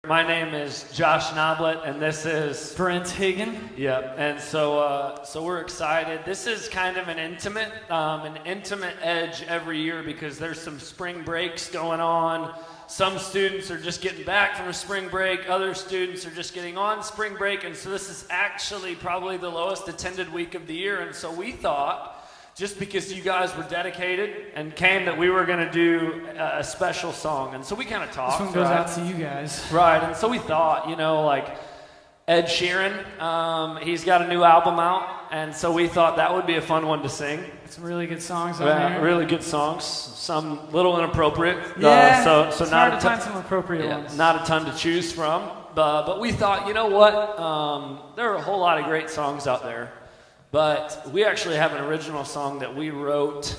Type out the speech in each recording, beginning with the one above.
My name is Josh Noblitt, and this is Brent Hagan. Yep. And so we're excited. This is kind of an intimate edge every year because there's some spring breaks going on. Some students are just getting back from a spring break. Other students are just getting on spring break. And so this is actually probably the lowest attended week of the year. And so we thought, just because you guys were dedicated and came, that we were going to do a special song. And so we kind of talked. This one goes out to you guys. Right. And so we thought, like Ed Sheeran, he's got a new album out. And so we thought that would be a fun one to sing. Some really good songs on there. Really good songs. Some little inappropriate. Yeah, so it's not hard to find some appropriate ones. Not a ton to choose from. But we thought, you know what? There are a whole lot of great songs out there. But we actually have an original song that we wrote.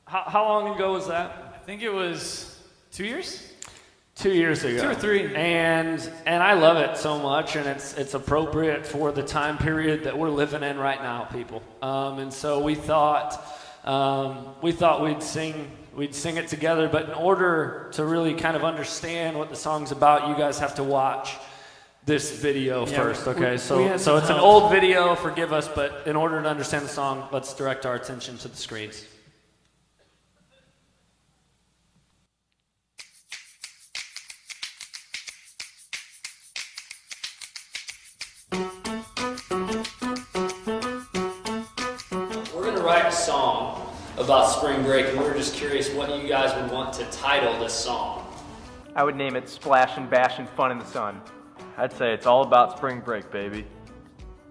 How long ago was that? I think it was 2 years? 2 years ago. 2 or 3. And I love it so much, and it's appropriate for the time period that we're living in right now, people. And so we thought we'd sing it together. But in order to really kind of understand what the song's about, you guys have to watch this video first, okay? So it's an old video, forgive us, but in order to understand the song, let's direct our attention to the screens. We're gonna write a song about spring break, and we were just curious what you guys would want to title this song. I would name it Splash and Bash and Fun in the Sun. I'd say it's all about spring break, baby.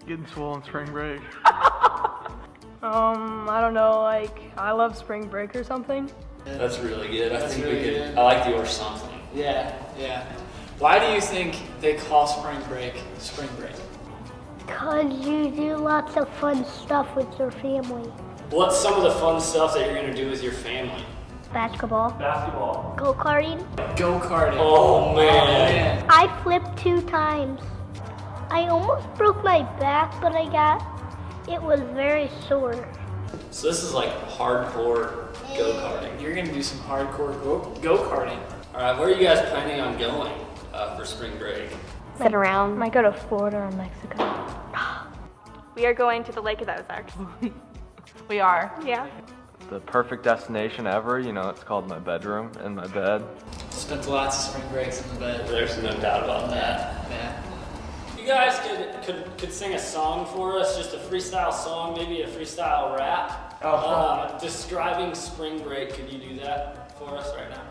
Getting swole on spring break. I don't know, like, I love spring break or something. That's really good. That's really good. I like the or something. Yeah. Why do you think they call spring break spring break? Because you do lots of fun stuff with your family. What's some of the fun stuff that you're going to do with your family? Basketball, Basketball. go-karting. Go-karting. Oh, man. I flipped 2 times. I almost broke my back, but it was very sore. So this is like hardcore go-karting. You're going to do some hardcore go-karting. All right, where are you guys planning on going for spring break? Sit around. Might go to Florida or Mexico. We are going to the Lake of the Ozarks. We are. Yeah. The perfect destination ever, it's called my bedroom and my bed. Spent lots of spring breaks in the bed. There's no doubt about that. Yeah. You guys could sing a song for us, just a freestyle song, maybe a freestyle rap, describing spring break. Could you do that for us right now?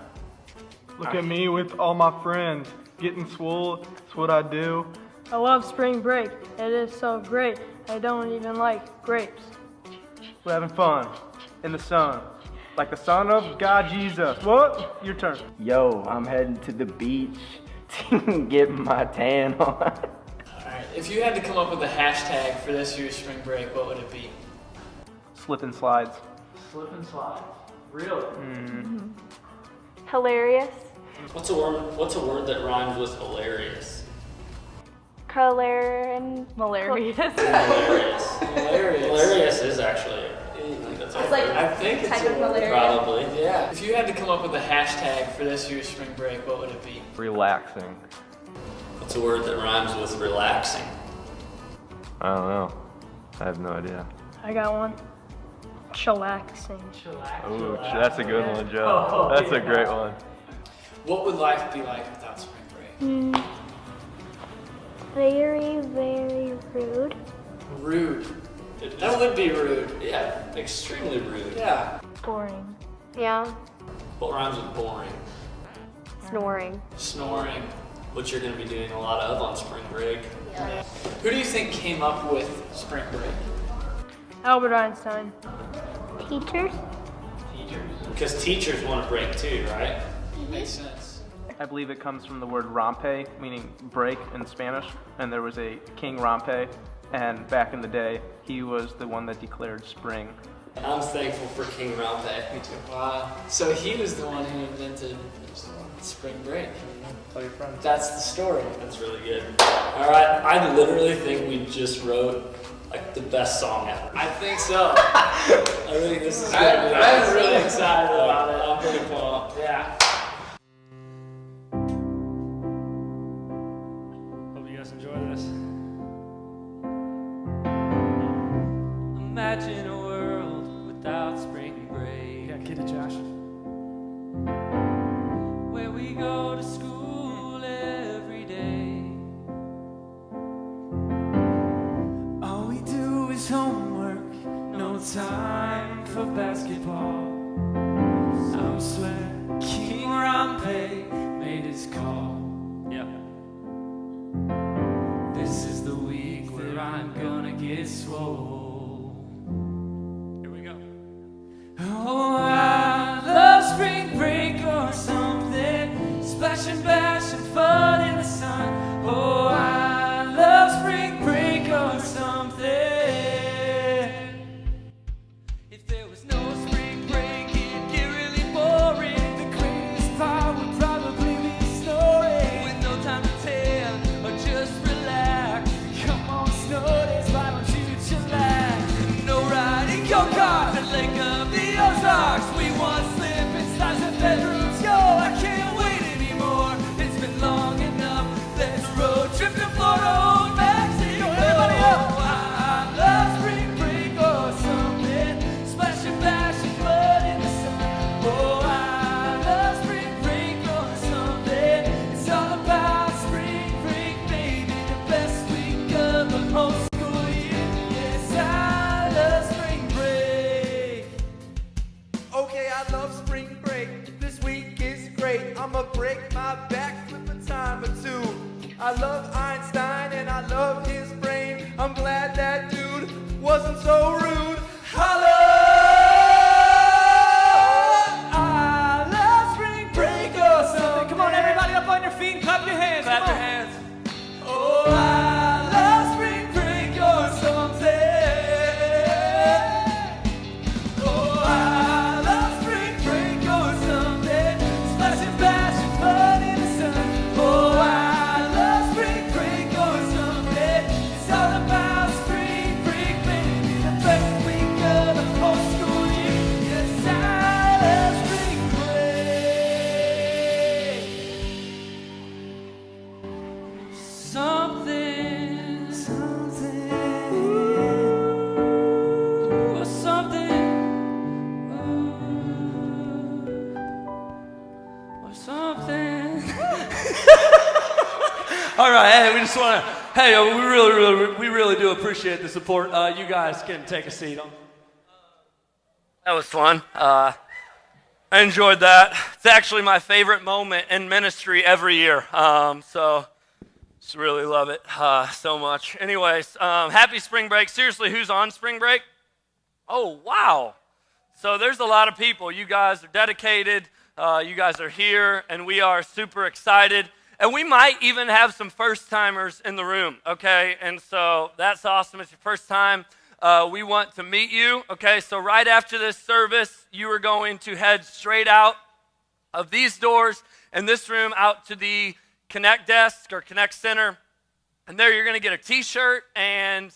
Look at me with all my friends. Getting swole, it's what I do. I love spring break. It is so great. I don't even like grapes. We're having fun in the sun. Like the son of God Jesus. What? Your turn. Yo, I'm heading to the beach to get my tan on. Alright, if you had to come up with a hashtag for this year's spring break, what would it be? Slip and slides. Slip and slide. Really? Hilarious. What's a word that rhymes with hilarious? Color and Hilarious. Hilarious. Hilarious. Hilarious is actually. I think that's I think it's type of hilarious. probably. Yeah. If you had to come up with a hashtag for this year's spring break, what would it be? Relaxing. What's a word that rhymes with relaxing? I don't know. I have no idea. I got one. Chillaxing. Ooh, that's a good one, Joe. That's a great one. What would life be like without spring break? Very, very rude. Rude. That would be rude. Yeah, extremely rude. Yeah. Boring. yeah, What rhymes with boring? snoring. Snoring. Which you're going to be doing a lot of on spring break. Yeah. Who do you think came up with spring break? Albert Einstein. Teachers? Because teachers want to break too, right? Makes sense. I believe it comes from the word rompe, meaning break in Spanish. And there was a King Rompe, and back in the day, he was the one that declared spring. I'm thankful for King Rampe. Me too. Wow. So he was the one who invented spring break. Tell your friends. That's the story. That's really good. All right, I literally think we just wrote like the best song ever. I think so. I think this is good. I'm really excited about it. I'm pretty pumped. Yeah. imagine a world without spring break. Yeah, get it, Josh. Where we go to school every day. All we do is homework, no time for basketball. I swear King Rampe made his call. Yeah. This is the week where I'm gonna get swole. Here we go. Oh, I love spring break or something. Splash and bash and fun in the sun. Oh, I love spring break or something. If there was no spring break, it'd get really boring. The greatest part would probably be snoring. With no time to tell or just relax. Come on, snow days, why don't you chillax? No riding go-karts at Lake of the Ozarks. We want sleeping size and bedrooms. Yo, I can't wait anymore. It's been long enough. Let's road trip to Florida, old Mexico. Everybody up! I love spring break or something. Splash and bash and flood in the sun. Oh, I love spring break or something. It's all about spring break, baby. The best week of the whole school year. Yes, I love spring break. Okay, I love spring break. This week is great. I'ma break my back, flip a time or two. I love Einstein and I love his brain. I'm glad that dude wasn't so rude. Holla! I love spring break or something. Come on, everybody up on your feet and clap your hands. Clap Come your on. hands. Oh, I love spring break or something. Oh, I love spring break or something. Splash and bash and fun in the sun. Oh, I love spring break or something. It's all about spring break, baby. The best week of the whole school year. Yes, I love spring break. Something, or something, or something. All right, hey, we just want to, hey, we really do appreciate the support. You guys can take a seat. That was fun. I enjoyed that. It's actually my favorite moment in ministry every year. So just really love it so much. Anyways, happy spring break. Seriously, who's on spring break? Oh, wow. So there's a lot of people. You guys are dedicated. You guys are here, and we are super excited. And we might even have some first-timers in the room, okay? And so that's awesome. It's your first time. We want to meet you, okay? So right after this service, you are going to head straight out of these doors in this room out to the Connect desk or Connect Center. And there you're going to get a T-shirt, and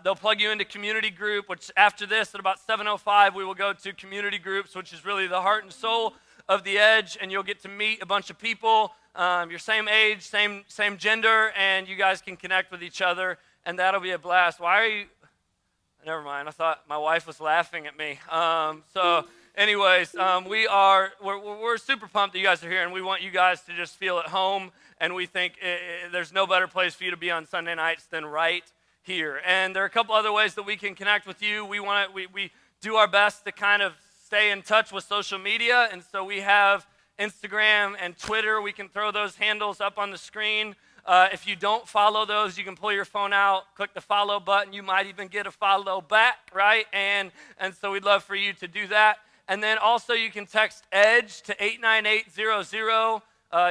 they'll plug you into community group, which after this, at about 7:05, we will go to community groups, which is really the heart and soul of the Edge, and you'll get to meet a bunch of people, your same age, same gender, and you guys can connect with each other, and that'll be a blast. Why are you... Never mind, I thought my wife was laughing at me. Anyways, we're super pumped that you guys are here, and we want you guys to just feel at home, and we think there's no better place for you to be on Sunday nights than right here. And there are a couple other ways that we can connect with you. We do our best to kind of stay in touch with social media, and so we have Instagram and Twitter. We can throw those handles up on the screen. If you don't follow those, you can pull your phone out, click the follow button. You might even get a follow back, right? And so we'd love for you to do that. And then also you can text EDGE to 89800.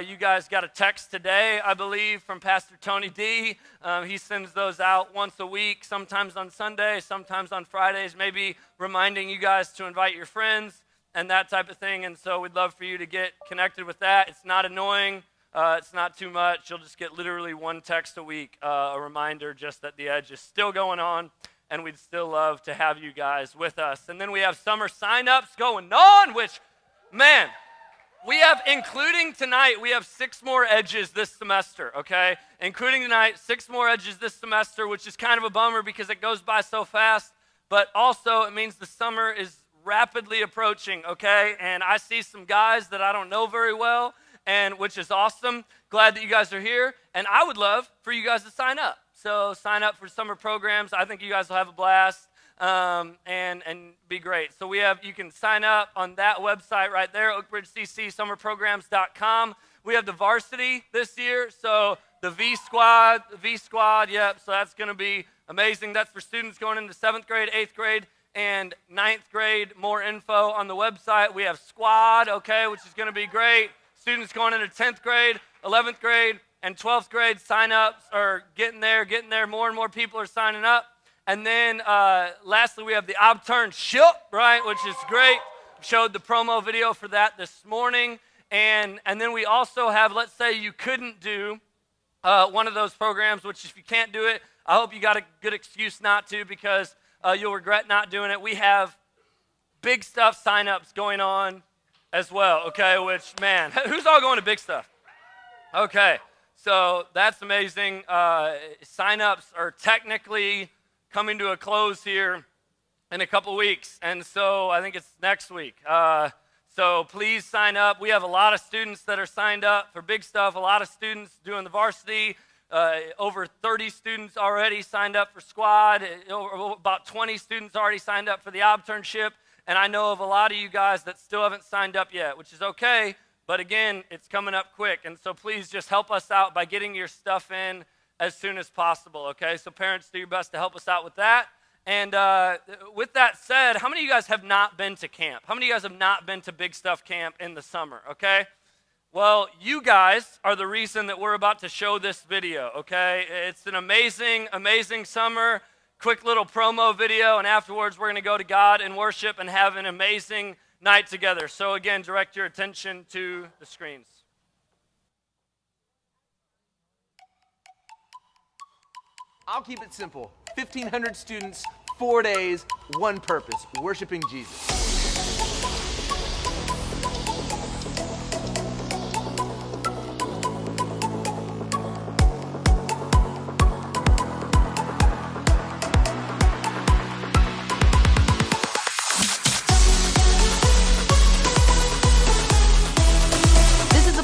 You guys got a text today, I believe, from Pastor Tony D. He sends those out once a week, sometimes on Sunday, sometimes on Fridays, maybe reminding you guys to invite your friends and that type of thing. And so we'd love for you to get connected with that. It's not annoying. It's not too much. You'll just get literally one text a week, a reminder just that the Edge is still going on, and we'd still love to have you guys with us. And then we have summer sign-ups going on, which, man, we have, including tonight, we have 6 more Edges this semester, okay? Including tonight, 6 more Edges this semester, which is kind of a bummer because it goes by so fast. but also it means the summer is rapidly approaching, okay? And I see some guys that I don't know very well, and which is awesome. Glad that you guys are here, and I would love for you guys to sign up. So sign up for summer programs. I think you guys will have a blast and be great. So you can sign up on that website right there, oakbridgeCCSummerprograms.com. We have the varsity this year, so the V Squad, yep, so that's going to be amazing. That's for students going into 7th grade, 8th grade, and 9th grade. More info on the website. We have Squad, okay, which is going to be great. Students going into 10th grade, 11th grade, and 12th grade sign-ups are getting there. More and more people are signing up. And then lastly, we have the Obternship, right, which is great. Showed the promo video for that this morning. And then we also have, let's say you couldn't do one of those programs, which if you can't do it, I hope you got a good excuse not to, because you'll regret not doing it. We have Big Stuff sign-ups going on as well, okay, which, man, who's all going to Big Stuff? Okay, so that's amazing. Sign-ups are technically coming to a close here in a couple weeks, and so I think it's next week. So please sign up. We have a lot of students that are signed up for Big Stuff, a lot of students doing the varsity, over 30 students already signed up for Squad, about 20 students already signed up for the Obternship, and I know of a lot of you guys that still haven't signed up yet, which is okay, but again, it's coming up quick, and so please just help us out by getting your stuff in as soon as possible, okay? So parents, do your best to help us out with that. And with that said, how many of you guys have not been to camp? How many of you guys have not been to Big Stuff Camp in the summer, okay? Well, you guys are the reason that we're about to show this video, okay? It's an amazing, amazing summer, quick little promo video, and afterwards we're going to go to God and worship and have an amazing night together. So again, direct your attention to the screens. I'll keep it simple. 1,500 students, 4 days, one purpose, worshiping Jesus.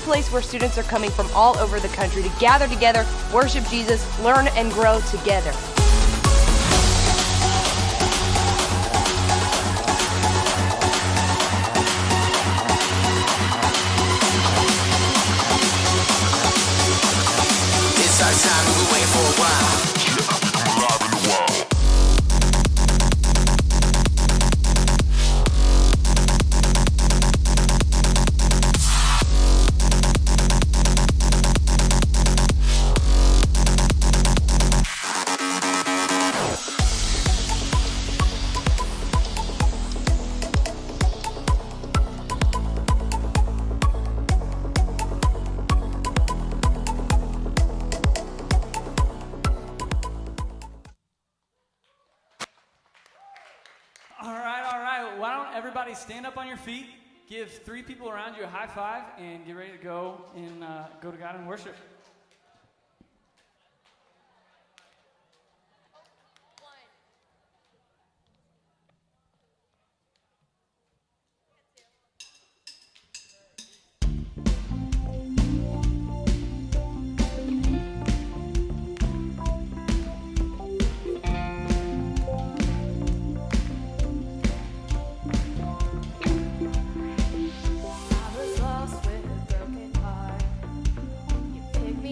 Place where students are coming from all over the country to gather together, worship Jesus, learn and grow together. It's our time, we've been waiting for a while. Stand up on your feet, give 3 people around you a high five, and get ready to go to God and worship. Lost with a broken heart. You picked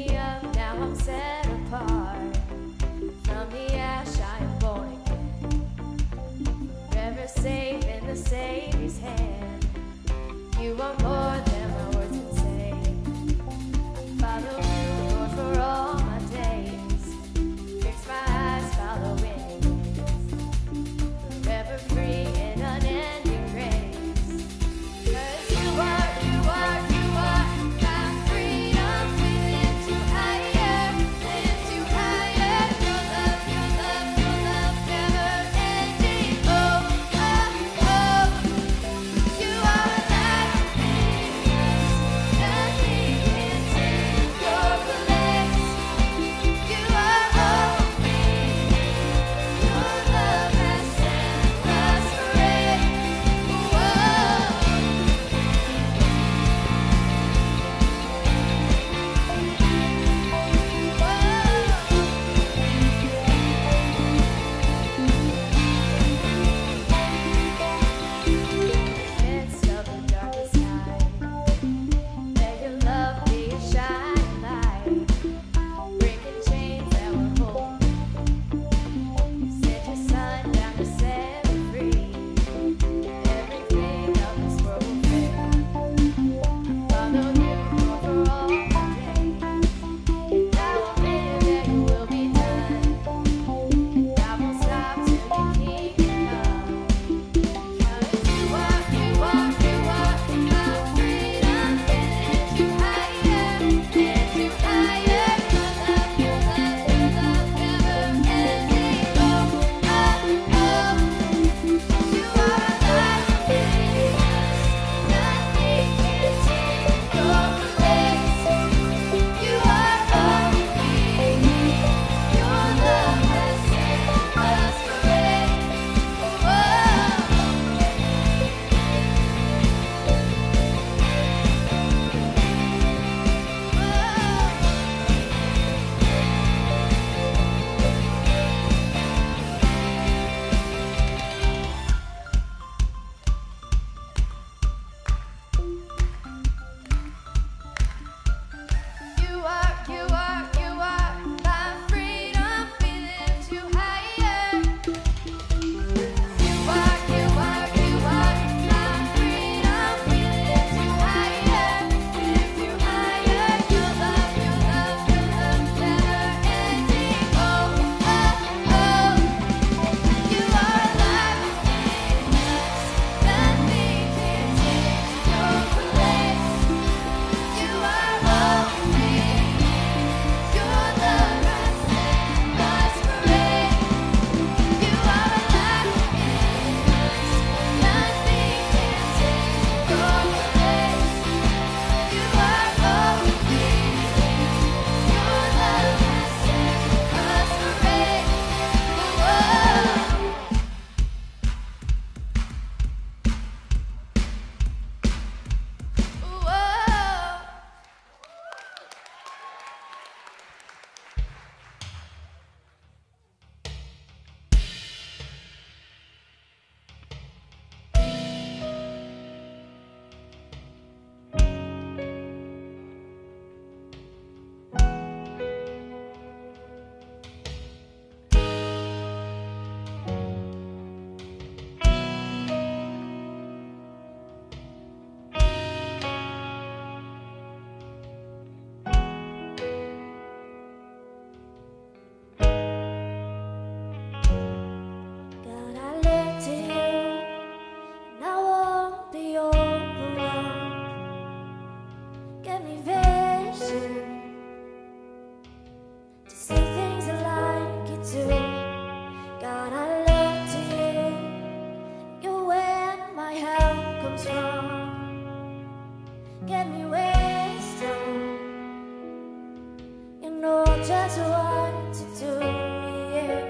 just what to do, yeah.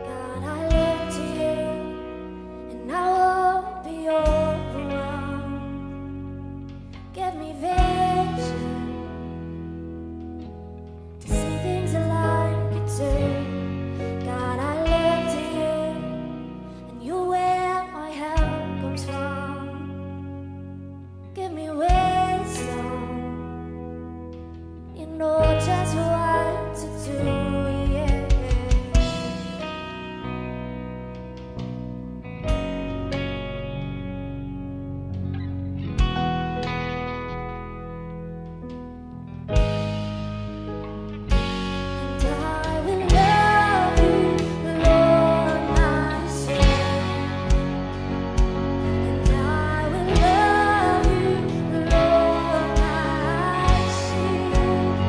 God, I look to you, and I won't be overwhelmed. Give me vision to see things like you do. God, I look to you, and you're where my help comes from. Give me wisdom, you know just what to do, yeah. And I will love you, Lord, my soul. And I will love you, Lord, my shield.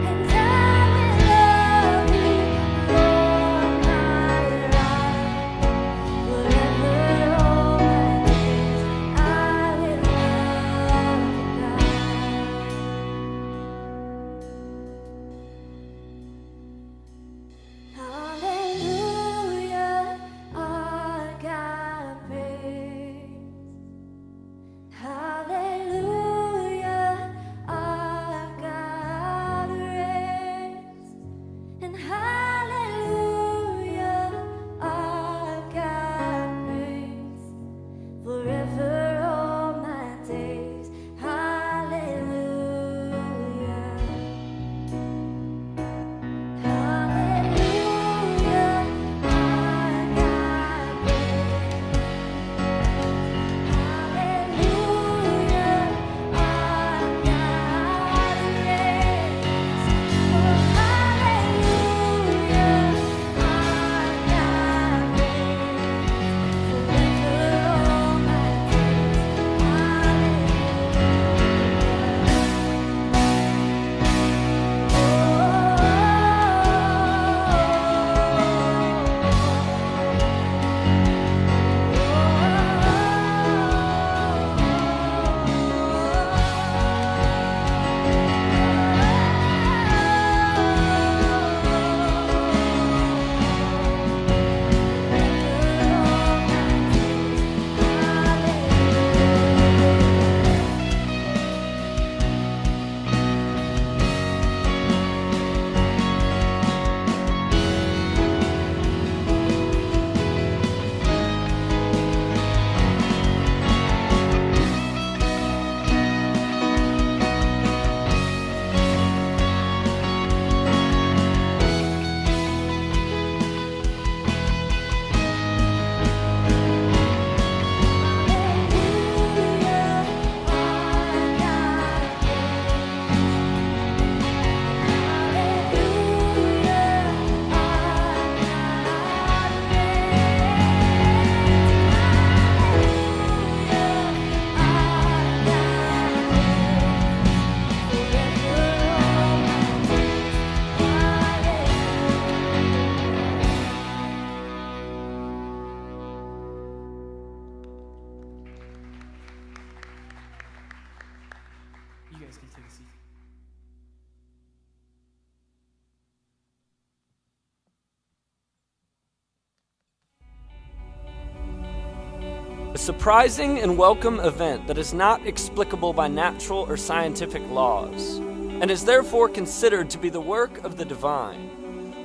And I will love you, Lord, my life. Forever, all my days, I will love God. Hallelujah, I gotta praise. Hallelujah, I gotta raise. And hallelujah, I gotta praise. Forever, all my days, hallelujah. Hallelujah, I gotta praise. Hallelujah, I gotta raise. Oh, hallelujah, I gotta praise. Forever, all my days, You guys can take a seat. A surprising and welcome event that is not explicable by natural or scientific laws, and is therefore considered to be the work of the divine.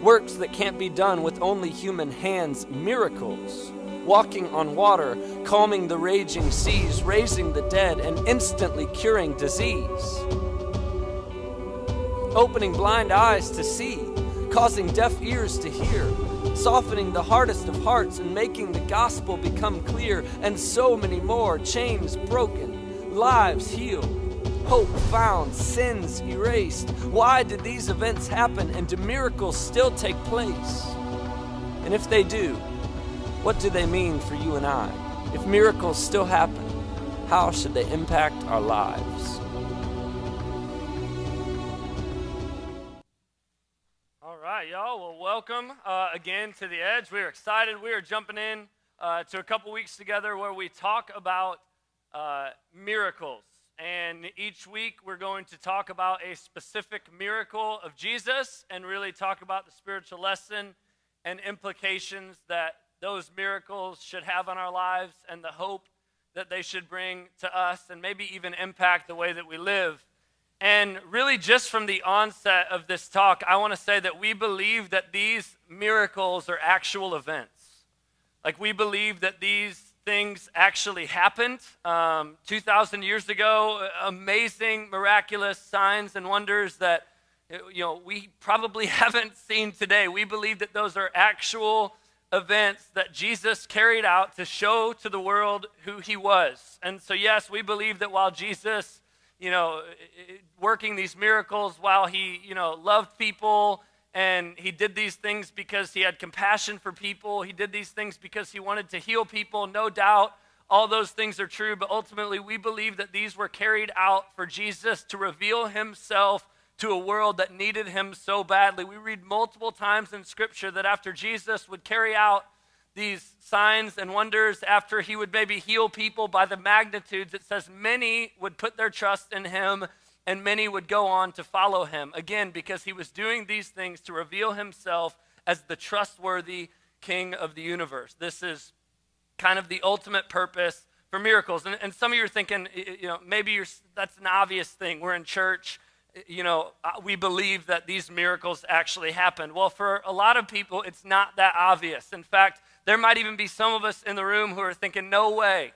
Works that can't be done with only human hands, miracles. Walking on water, calming the raging seas, raising the dead, and instantly curing disease. Opening blind eyes to see, causing deaf ears to hear, softening the hardest of hearts and making the gospel become clear, and so many more. Chains broken, lives healed, hope found, sins erased. Why did these events happen, and do miracles still take place? And if they do, what do they mean for you and I? If miracles still happen, how should they impact our lives? All right. right, y'all. Well, welcome again to The Edge. We are excited. We are jumping in to a couple weeks together where we talk about miracles. And each week we're going to talk about a specific miracle of Jesus and really talk about the spiritual lesson and implications that those miracles should have on our lives and the hope that they should bring to us and maybe even impact the way that we live. And really just from the onset of this talk, I want to say that we believe that these miracles are actual events. Like we believe that these things actually happened 2,000 years ago, amazing, miraculous signs and wonders that we probably haven't seen today. We believe that those are actual events that Jesus carried out to show to the world who he was. And so yes, we believe that while Jesus working these miracles, while he, loved people and he did these things because he had compassion for people, he did these things because he wanted to heal people, no doubt, all those things are true, but ultimately we believe that these were carried out for Jesus to reveal himself to a world that needed him so badly. We read multiple times in Scripture that after Jesus would carry out these signs and wonders, after he would maybe heal people by the magnitudes, it says many would put their trust in him and many would go on to follow him. Again, because he was doing these things to reveal himself as the trustworthy king of the universe. This is kind of the ultimate purpose for miracles. And some of you are thinking, maybe that's an obvious thing. We're in church. We believe that these miracles actually happened. Well, for a lot of people, it's not that obvious. In fact, there might even be some of us in the room who are thinking, no way.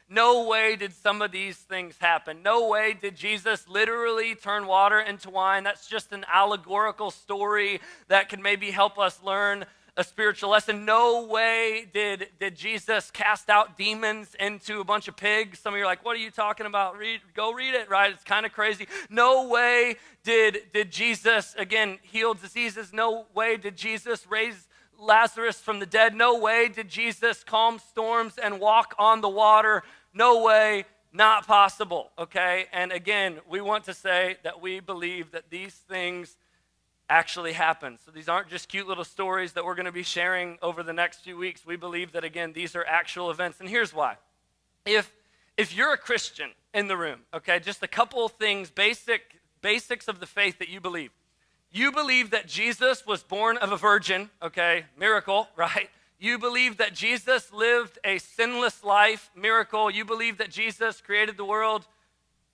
No way did some of these things happen. No way did Jesus literally turn water into wine. That's just an allegorical story that can maybe help us learn a spiritual lesson. No way did Jesus cast out demons into a bunch of pigs. Some of you are like, what are you talking about? Go read it, right? It's kind of crazy. No way did Jesus, again, heal diseases. No way did Jesus raise Lazarus from the dead. No way did Jesus calm storms and walk on the water. No way, not possible, okay? And again, we want to say that we believe that these things actually happened. So these aren't just cute little stories that we're going to be sharing over the next few weeks. We believe that, again, these are actual events. And here's why. If you're a Christian in the room, okay, just a couple of things, basics of the faith that you believe. You believe that Jesus was born of a virgin, okay, miracle, right? You believe that Jesus lived a sinless life, miracle. You believe that Jesus created the world,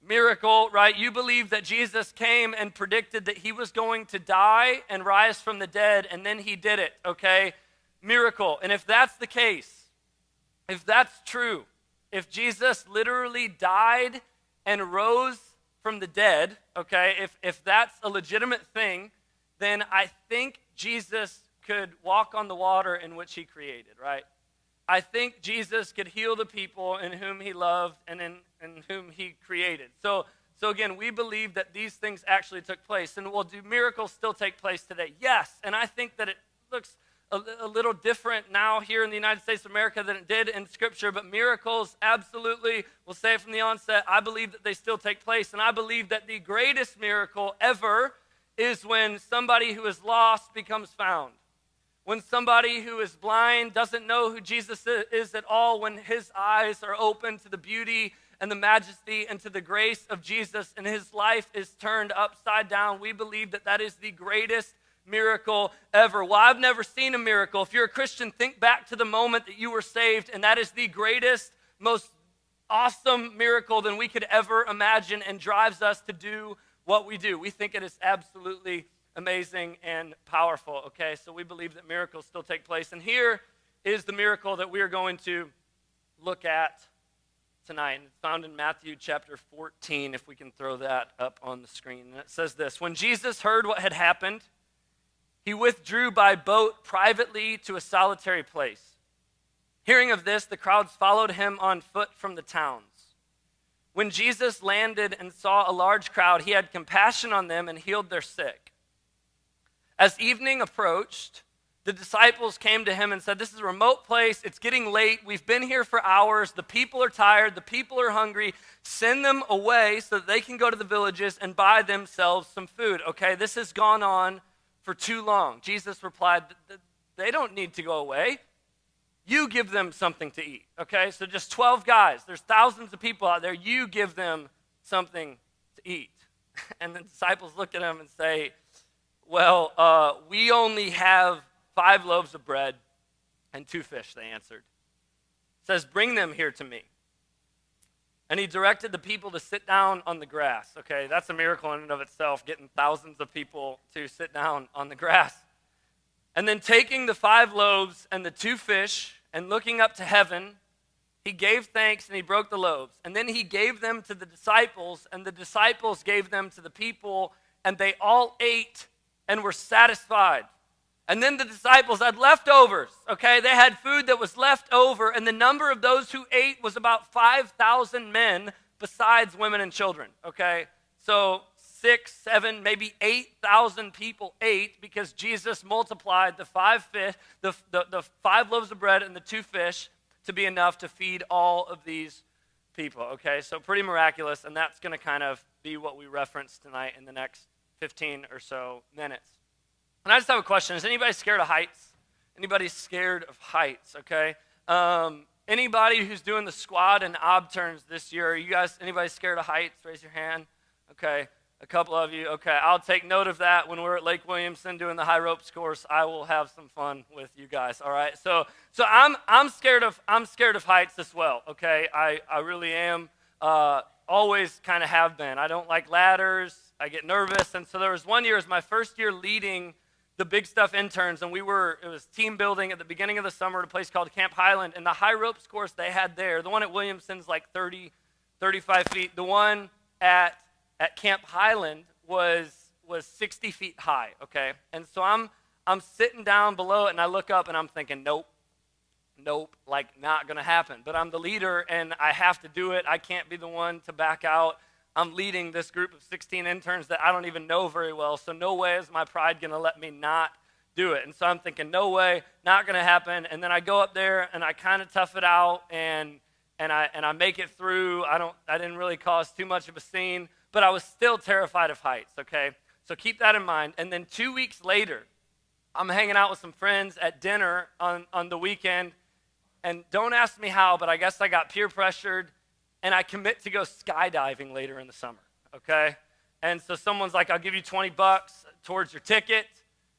miracle, right? You believe that Jesus came and predicted that he was going to die and rise from the dead, and then he did it, okay? Miracle. And if that's the case, if that's true, if Jesus literally died and rose from the dead, okay, if that's a legitimate thing, then I think Jesus could walk on the water in which he created, right? I think Jesus could heal the people in whom he loved and in whom he created. So again, we believe that these things actually took place. And will do miracles still take place today? Yes, and I think that it looks a little different now here in the United States of America than it did in Scripture, but miracles, absolutely, we'll say it from the onset, I believe that they still take place, and I believe that the greatest miracle ever is when somebody who is lost becomes found. When somebody who is blind doesn't know who Jesus is at all, when his eyes are open to the beauty and the majesty and to the grace of Jesus, and his life is turned upside down, we believe that that is the greatest miracle ever. Well, I've never seen a miracle. If you're a Christian, think back to the moment that you were saved, and that is the greatest, most awesome miracle than we could ever imagine and drives us to do what we do. We think it is absolutely amazing and powerful, okay? So we believe that miracles still take place. And here is the miracle that we are going to look at tonight. And it's found in Matthew chapter 14, if we can throw that up on the screen. And it says this: When Jesus heard what had happened, he withdrew by boat privately to a solitary place. Hearing of this, the crowds followed him on foot from the towns. When Jesus landed and saw a large crowd, he had compassion on them and healed their sick. As evening approached, the disciples came to him and said, "This is a remote place. It's getting late. We've been here for hours. The people are tired. The people are hungry. Send them away so that they can go to the villages and buy themselves some food." Okay, this has gone on for too long. Jesus replied, they don't need to go away. You give them something to eat, okay? So just 12 guys. There's thousands of people out there. You give them something to eat. And the disciples look at him and say, well, we only have 5 loaves of bread and 2 fish, they answered. It says, bring them here to me. And he directed the people to sit down on the grass. Okay, that's a miracle in and of itself, getting thousands of people to sit down on the grass. And then taking the 5 loaves and the 2 fish and looking up to heaven, he gave thanks and he broke the loaves. And then he gave them to the disciples, and the disciples gave them to the people, and they all ate and were satisfied. And then the disciples had leftovers, okay? They had food that was left over, and the number of those who ate was about 5,000 men besides women and children, okay? So 6, 7, maybe 8,000 people ate because Jesus multiplied the 5 fish, the 5 loaves of bread and the 2 fish to be enough to feed all of these people, okay? So pretty miraculous, and that's going to kind of be what we reference tonight in the next 15 or so minutes. And I just have a question. Is anybody scared of heights? Anybody scared of heights, okay? Anybody who's doing the squat and ob turns this year, anybody scared of heights? Raise your hand. Okay, a couple of you. Okay, I'll take note of that when we're at Lake Williamson doing the high ropes course. I will have some fun with you guys, all right? So I'm scared of heights as well, okay? I really am. Always kind of have been. I don't like ladders. I get nervous. And so there was one year, it was my first year leading the Big Stuff interns, and it was team building at the beginning of the summer at a place called Camp Highland, and the high ropes course they had there, the one at Williamson's like 30, 35 feet. The one at Camp Highland was 60 feet high, okay? And so I'm sitting down below it, and I look up, and I'm thinking, nope, like not going to happen. But I'm the leader, and I have to do it. I can't be the one to back out. I'm leading this group of 16 interns that I don't even know very well, so no way is my pride going to let me not do it. And so I'm thinking, no way, not going to happen. And then I go up there, and I kind of tough it out, and I make it through. I didn't really cause too much of a scene, but I was still terrified of heights, okay? So keep that in mind. And then 2 weeks later, I'm hanging out with some friends at dinner on the weekend, and don't ask me how, but I guess I got peer pressured, and I commit to go skydiving later in the summer, okay? And so someone's like, I'll give you $20 towards your ticket.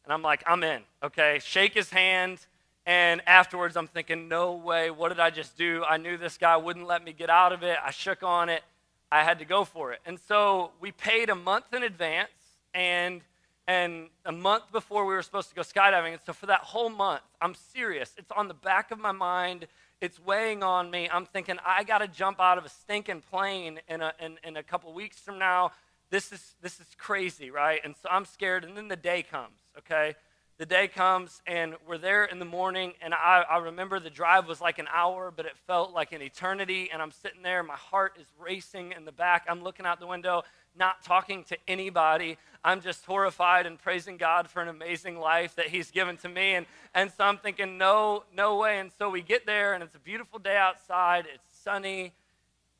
And I'm like, I'm in, okay? Shake his hand. And afterwards, I'm thinking, no way, what did I just do? I knew this guy wouldn't let me get out of it. I shook on it. I had to go for it. And so we paid a month in advance and a month before we were supposed to go skydiving. And so for that whole month, I'm serious. It's on the back of my mind. It's weighing on me. I'm thinking, I got to jump out of a stinking plane in a couple weeks from now. This is crazy, right? And so I'm scared. And then the day comes, okay? The day comes, and we're there in the morning, and I remember the drive was like an hour, but it felt like an eternity, and I'm sitting there. My heart is racing in the back. I'm looking out the window, not talking to anybody. I'm just horrified and praising God for an amazing life that he's given to me. And so I'm thinking, no way. And so we get there, and it's a beautiful day outside. It's sunny.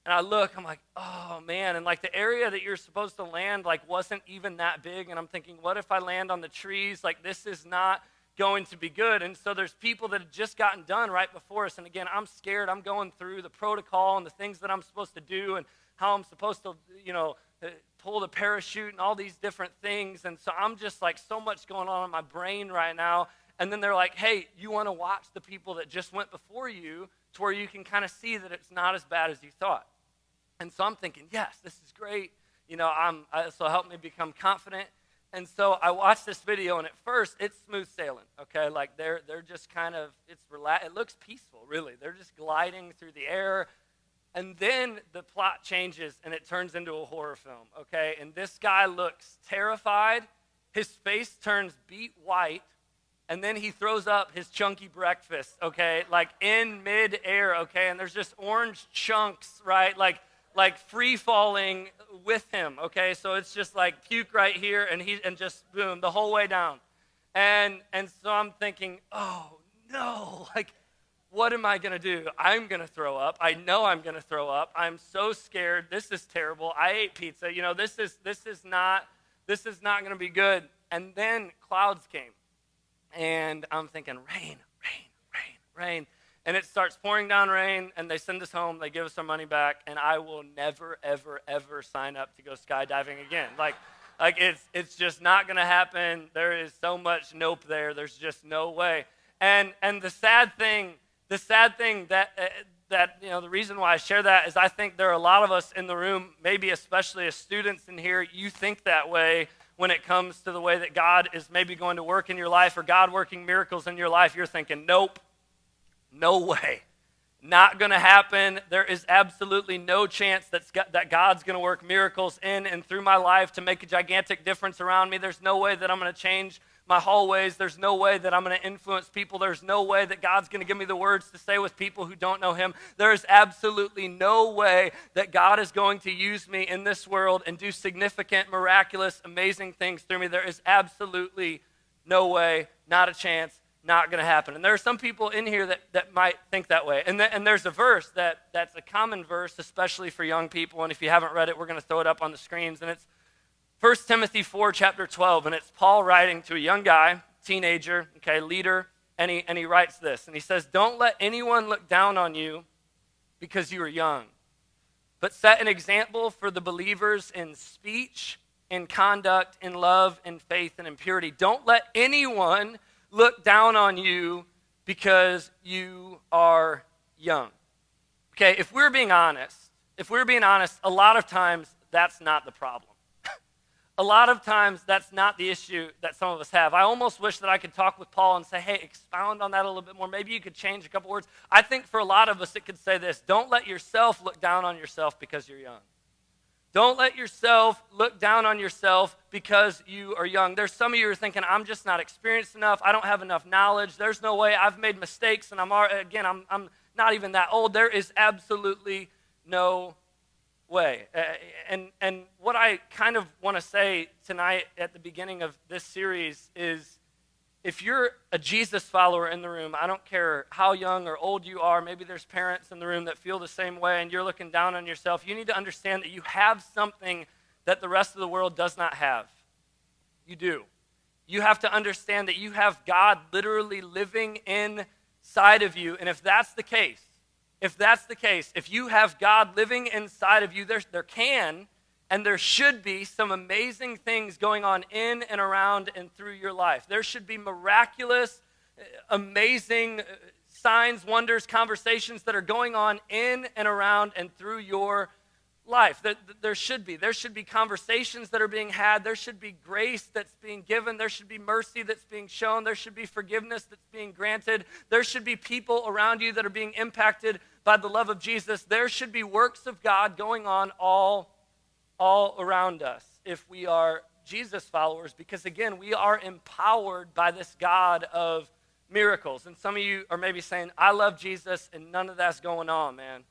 And I look, I'm like, oh, man. And like the area that you're supposed to land like wasn't even that big. And I'm thinking, what if I land on the trees? Like this is not going to be good. And so there's people that had just gotten done right before us. And again, I'm scared. I'm going through the protocol and the things that I'm supposed to do and how I'm supposed to, pull the parachute and all these different things. And so I'm just like so much going on in my brain right now. And then they're like, hey, you want to watch the people that just went before you to where you can kind of see that it's not as bad as you thought. And so I'm thinking, yes, this is great. So help me become confident. And so I watched this video, and at first, it's smooth sailing, okay? Like they're just kind of, it's relaxed. It looks peaceful, really. They're just gliding through the air. And then the plot changes, and it turns into a horror film, okay? And this guy looks terrified. His face turns beet white. And then he throws up his chunky breakfast, okay? Like in midair, okay? And there's just orange chunks, right? Like free falling with him, okay? So it's just like puke right here and just boom, the whole way down. And so I'm thinking, oh no, like what am I gonna do? I'm gonna throw up. I know I'm gonna throw up. I'm so scared. This is terrible. I ate pizza. This is not gonna be good. and then clouds came. And I'm thinking, rain, rain, rain, rain. And it starts pouring down rain, and they send us home. They give us our money back, and I will never, ever, ever sign up to go skydiving again. Like it's just not going to happen. There is so much nope there. There's just no way. And the sad thing that the reason why I share that is I think there are a lot of us in the room, maybe especially as students in here, you think that way when it comes to the way that God is maybe going to work in your life or God working miracles in your life. You're thinking, nope. No way. Not going to happen. There is absolutely no chance that God's going to work miracles in and through my life to make a gigantic difference around me. There's no way that I'm going to change my hallways. There's no way that I'm going to influence people. There's no way that God's going to give me the words to say with people who don't know him. There is absolutely no way that God is going to use me in this world and do significant, miraculous, amazing things through me. There is absolutely no way, not a chance. Not going to happen. And there are some people in here that might think that way. And there's a verse that's a common verse, especially for young people. And if you haven't read it, we're going to throw it up on the screens. And it's 1 Timothy 4, chapter 12. And it's Paul writing to a young guy, teenager, leader. And he writes this. And he says, don't let anyone look down on you because you are young, but set an example for the believers in speech, in conduct, in love, in faith, and in purity. Don't let anyone look down on you because you are young. Okay, if we're being honest, a lot of times that's not the problem. A lot of times that's not the issue that some of us have. I almost wish that I could talk with Paul and say, hey, expound on that a little bit more. Maybe you could change a couple words. I think for a lot of us it could say this: don't let yourself look down on yourself because you're young. Don't let yourself look down on yourself because you are young. There's some of you who are thinking, I'm just not experienced enough. I don't have enough knowledge. There's no way. I've made mistakes, and I'm not even that old. There is absolutely no way. And what I kind of want to say tonight at the beginning of this series is, if you're a Jesus follower in the room, I don't care how young or old you are, maybe there's parents in the room that feel the same way and you're looking down on yourself, you need to understand that you have something that the rest of the world does not have. You do. You have to understand that you have God literally living inside of you. And if that's the case, if you have God living inside of you, there can and there should be some amazing things going on in and around and through your life. There should be miraculous, amazing signs, wonders, conversations that are going on in and around and through your life. There should be conversations that are being had. There should be grace that's being given. There should be mercy that's being shown. There should be forgiveness that's being granted. There should be people around you that are being impacted by the love of Jesus. There should be works of God going on all around us if we are Jesus followers, because again, we are empowered by this God of miracles. And some of you are maybe saying, I love Jesus and none of that's going on, man.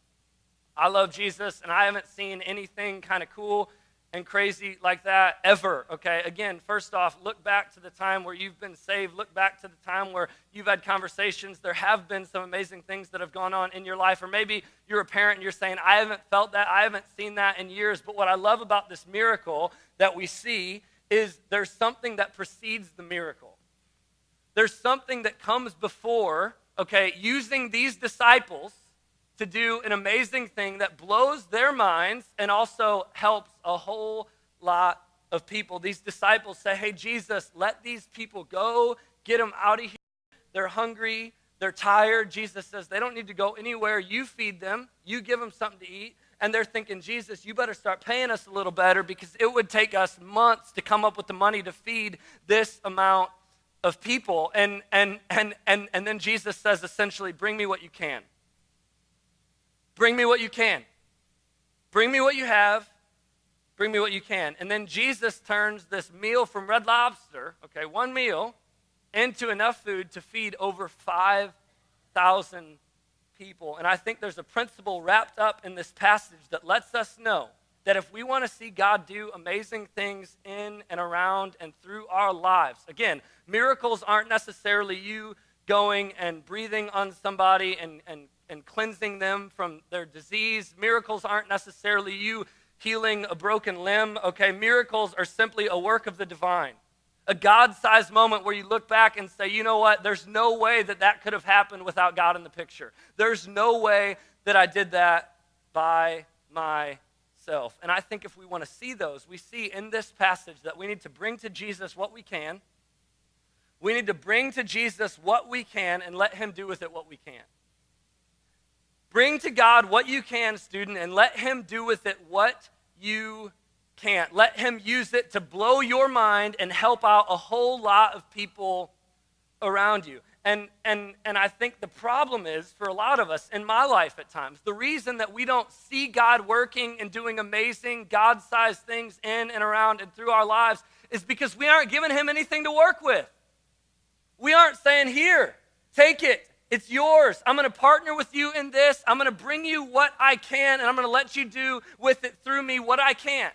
I love Jesus and I haven't seen anything kind of cool and crazy like that ever, okay? Again, first off, look back to the time where you've been saved. Look back to the time where you've had conversations. There have been some amazing things that have gone on in your life. Or maybe you're a parent and you're saying, I haven't felt that. I haven't seen that in years. But what I love about this miracle that we see is there's something that precedes the miracle. There's something that comes before, okay, using these disciples to do an amazing thing that blows their minds and also helps a whole lot of people. These disciples say, hey, Jesus, let these people go. Get them out of here. They're hungry. They're tired. Jesus says they don't need to go anywhere. You feed them. You give them something to eat. And they're thinking, Jesus, you better start paying us a little better because it would take us months to come up with the money to feed this amount of people. And then Jesus says essentially, bring me what you can. Bring me what you can. Bring me what you have. Bring me what you can. And then Jesus turns this meal from Red Lobster, okay, one meal, into enough food to feed over 5,000 people. And I think there's a principle wrapped up in this passage that lets us know that if we want to see God do amazing things in and around and through our lives, again, miracles aren't necessarily you going and breathing on somebody and cleansing them from their disease. Miracles aren't necessarily you healing a broken limb, okay? Miracles are simply a work of the divine. A God-sized moment where you look back and say, you know what, there's no way that that could have happened without God in the picture. There's no way that I did that by myself. And I think if we want to see those, we see in this passage that we need to bring to Jesus what we can. We need to bring to Jesus what we can and let him do with it what we can't. Bring to God what you can, student, and let him do with it what you can't. Let him use it to blow your mind and help out a whole lot of people around you. And I think the problem is, for a lot of us, in my life at times, the reason that we don't see God working and doing amazing God-sized things in and around and through our lives is because we aren't giving him anything to work with. We aren't saying, here, take it. It's yours. I'm going to partner with you in this. I'm going to bring you what I can, and I'm going to let you do with it through me what I can't.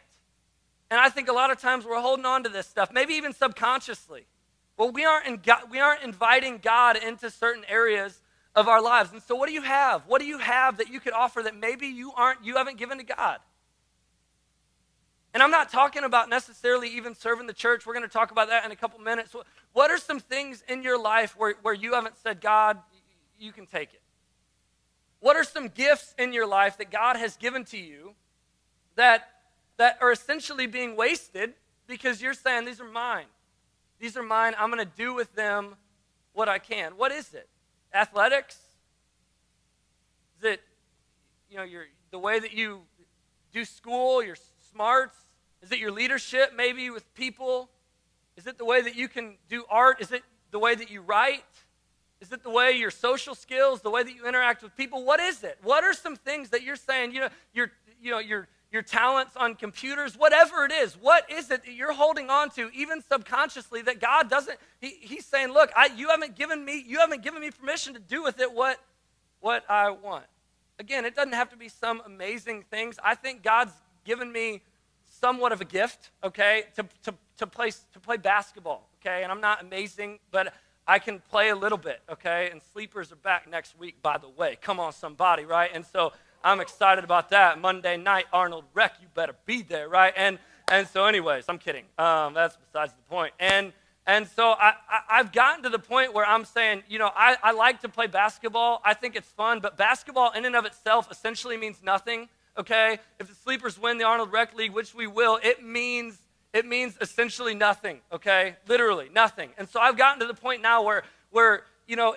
And I think a lot of times we're holding on to this stuff, maybe even subconsciously. Well, we aren't inviting God into certain areas of our lives. And so what do you have? What do you have that you could offer that maybe you haven't given to God? And I'm not talking about necessarily even serving the church. We're going to talk about that in a couple minutes. What are some things in your life where you haven't said, God, you can take it? What are some gifts in your life that God has given to you that are essentially being wasted because you're saying, these are mine. These are mine. I'm going to do with them what I can. What is it? Athletics? Is it, the way that you do school, your smarts? Is it your leadership maybe with people? Is it the way that you can do art? Is it the way that you write? Is it the way your social skills, the way that you interact with people? What is it? What are some things that you're saying, your talents on computers, whatever it is, what is it that you're holding on to, even subconsciously, that God doesn't, he's saying, look, you haven't given me permission to do with it what I want. Again, it doesn't have to be some amazing things. I think God's given me somewhat of a gift, okay, to play basketball, okay, and I'm not amazing, but I can play a little bit, okay, and sleepers are back next week, by the way. Come on, somebody, right? And so I'm excited about that. Monday night, Arnold Rec, you better be there, right? And so anyways, I'm kidding. That's besides the point. And so I've gotten to the point where I'm saying, I like to play basketball. I think it's fun, but basketball in and of itself essentially means nothing, okay? If the Sleepers win the Arnold Rec League, which we will, it means essentially nothing, okay? Literally nothing. And so I've gotten to the point now where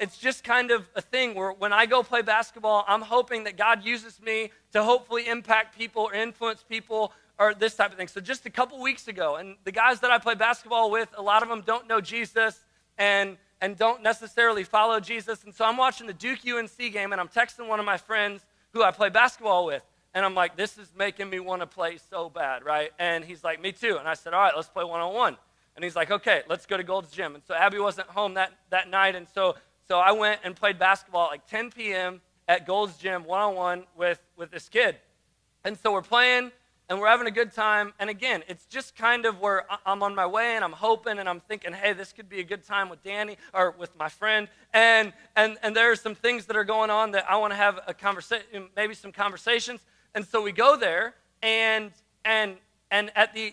it's just kind of a thing where when I go play basketball, I'm hoping that God uses me to hopefully impact people or influence people or this type of thing. So just a couple weeks ago, and the guys that I play basketball with, a lot of them don't know Jesus and don't necessarily follow Jesus. And so I'm watching the Duke UNC game, and I'm texting one of my friends who I play basketball with. And I'm like, this is making me want to play so bad, right? And he's like, me too. And I said, all right, let's play one-on-one. And he's like, okay, let's go to Gold's Gym. And so Abby wasn't home that night, and so I went and played basketball at like 10 p.m. at Gold's Gym one-on-one with this kid. And so we're playing, and we're having a good time. And again, it's just kind of where I'm on my way, and I'm hoping, and I'm thinking, hey, this could be a good time with Danny or with my friend. And there are some things that are going on that I want to have a conversation, maybe some conversations. And so we go there, and at the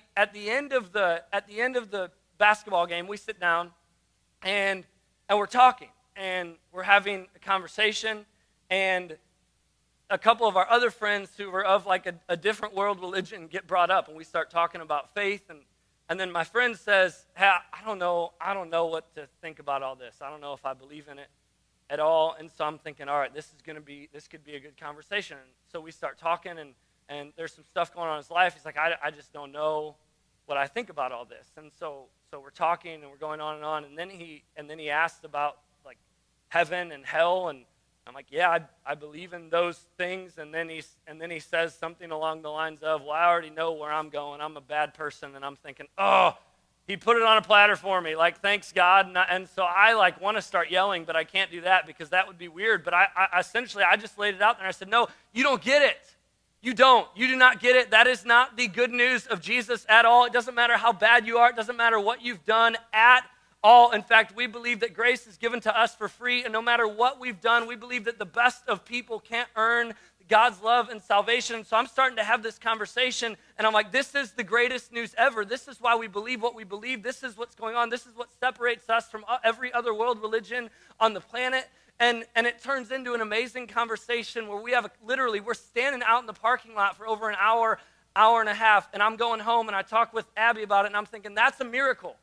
end of the basketball game, we sit down, and we're talking, and we're having a conversation, and a couple of our other friends who were of like a different world religion get brought up, and we start talking about faith, and then my friend says, hey, I don't know what to think about all this. I don't know if I believe in it at all. And so I'm thinking, all right, this could be a good conversation. And so we start talking, and there's some stuff going on in his life. He's like, I just don't know what I think about all this. And so we're talking, and we're going on, and then he asked about like heaven and hell, and I'm like, yeah, I believe in those things. And then he says something along the lines of, well, I already know where I'm going. I'm a bad person. And I'm thinking, oh, he put it on a platter for me, like, thanks, God. And so I, like, want to start yelling, but I can't do that because that would be weird. But I essentially just laid it out there. I said, no, you don't get it. You don't. You do not get it. That is not the good news of Jesus at all. It doesn't matter how bad you are. It doesn't matter what you've done at all. In fact, we believe that grace is given to us for free, and no matter what we've done, we believe that the best of people can't earn God's love and salvation. So I'm starting to have this conversation, and I'm like, this is the greatest news ever. This is why we believe what we believe. This is what's going on. This is what separates us from every other world religion on the planet. And it turns into an amazing conversation where we're standing out in the parking lot for over an hour and a half, and I'm going home, and I talk with Abby about it, and I'm thinking, that's a miracle.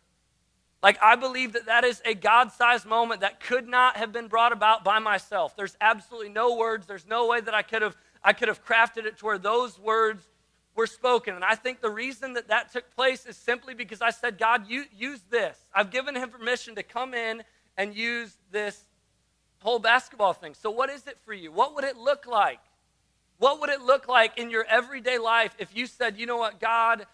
Like, I believe that is a God-sized moment that could not have been brought about by myself. There's absolutely no words. There's no way that I could have crafted it to where those words were spoken. And I think the reason that took place is simply because I said, God, you use this. I've given him permission to come in and use this whole basketball thing. So what is it for you? What would it look like? What would it look like in your everyday life if you said, you know what, God,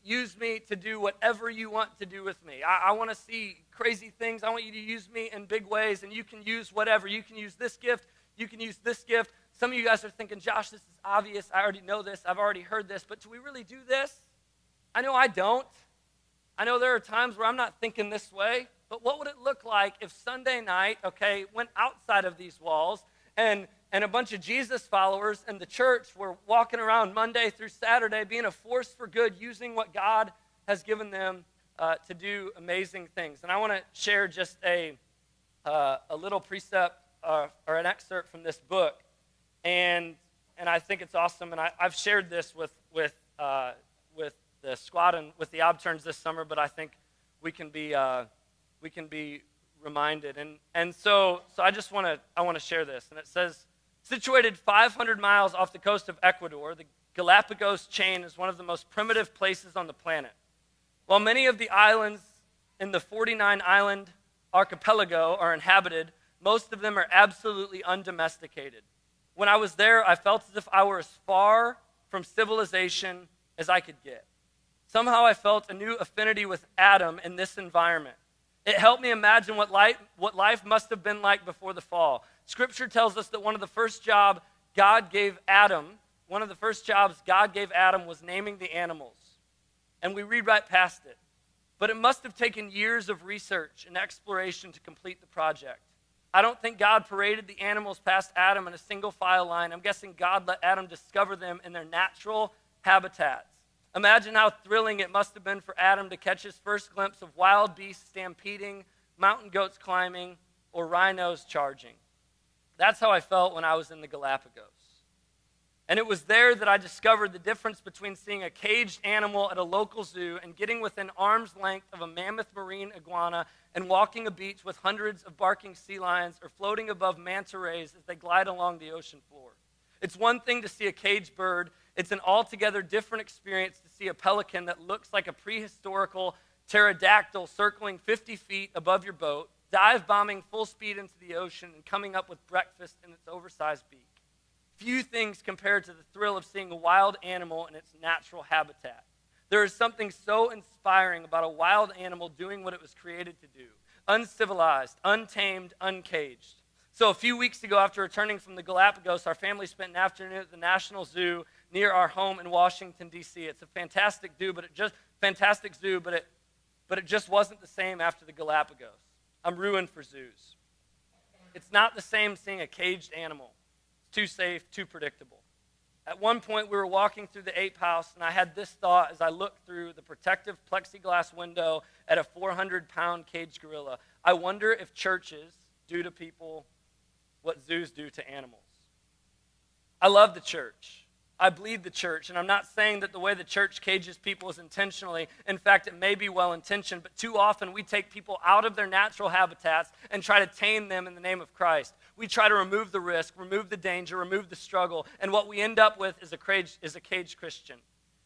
use me to do whatever you want to do with me. I want to see crazy things. I want you to use me in big ways, and you can use whatever. You can use this gift. You can use this gift. Some of you guys are thinking, Josh, this is obvious. I already know this. I've already heard this. But do we really do this? I know I don't. I know there are times where I'm not thinking this way. But what would it look like if Sunday night, went outside of these walls, and a bunch of Jesus followers and the church were walking around Monday through Saturday being a force for good, using what God has given them to do amazing things. And I want to share just a little precept or an excerpt from this book. And I think it's awesome. And I've shared this with the squad and with the obturns this summer, but I think we can be reminded. And so I want to share this. And it says, situated 500 miles off the coast of Ecuador, the Galapagos chain is one of the most primitive places on the planet. While many of the islands in the 49-island archipelago are inhabited, most of them are absolutely undomesticated. When I was there, I felt as if I were as far from civilization as I could get. Somehow I felt a new affinity with Adam in this environment. It helped me imagine what life must have been like before the fall. Scripture tells us that one of the first jobs God gave Adam was naming the animals. And we read right past it. But it must have taken years of research and exploration to complete the project. I don't think God paraded the animals past Adam in a single file line. I'm guessing God let Adam discover them in their natural habitats. Imagine how thrilling it must have been for Adam to catch his first glimpse of wild beasts stampeding, mountain goats climbing, or rhinos charging. That's how I felt when I was in the Galapagos. And it was there that I discovered the difference between seeing a caged animal at a local zoo and getting within arm's length of a mammoth marine iguana and walking a beach with hundreds of barking sea lions or floating above manta rays as they glide along the ocean floor. It's one thing to see a caged bird. It's an altogether different experience to see a pelican that looks like a prehistorical pterodactyl circling 50 feet above your boat, dive bombing full speed into the ocean and coming up with breakfast in its oversized beak. Few things compared to the thrill of seeing a wild animal in its natural habitat. There is something so inspiring about a wild animal doing what it was created to do. Uncivilized, untamed, uncaged. So a few weeks ago, after returning from the Galapagos, our family spent an afternoon at the National Zoo near our home in Washington, D.C. It's a fantastic zoo, but it just wasn't the same after the Galapagos. I'm ruined for zoos. It's not the same seeing a caged animal. It's too safe, too predictable. At one point, we were walking through the ape house, and I had this thought as I looked through the protective plexiglass window at a 400-pound caged gorilla. I wonder if churches do to people what zoos do to animals. I love the church. I bleed the church, and I'm not saying that the way the church cages people is intentionally. In fact, it may be well-intentioned, but too often we take people out of their natural habitats and try to tame them in the name of Christ. We try to remove the risk, remove the danger, remove the struggle, and what we end up with is a caged Christian.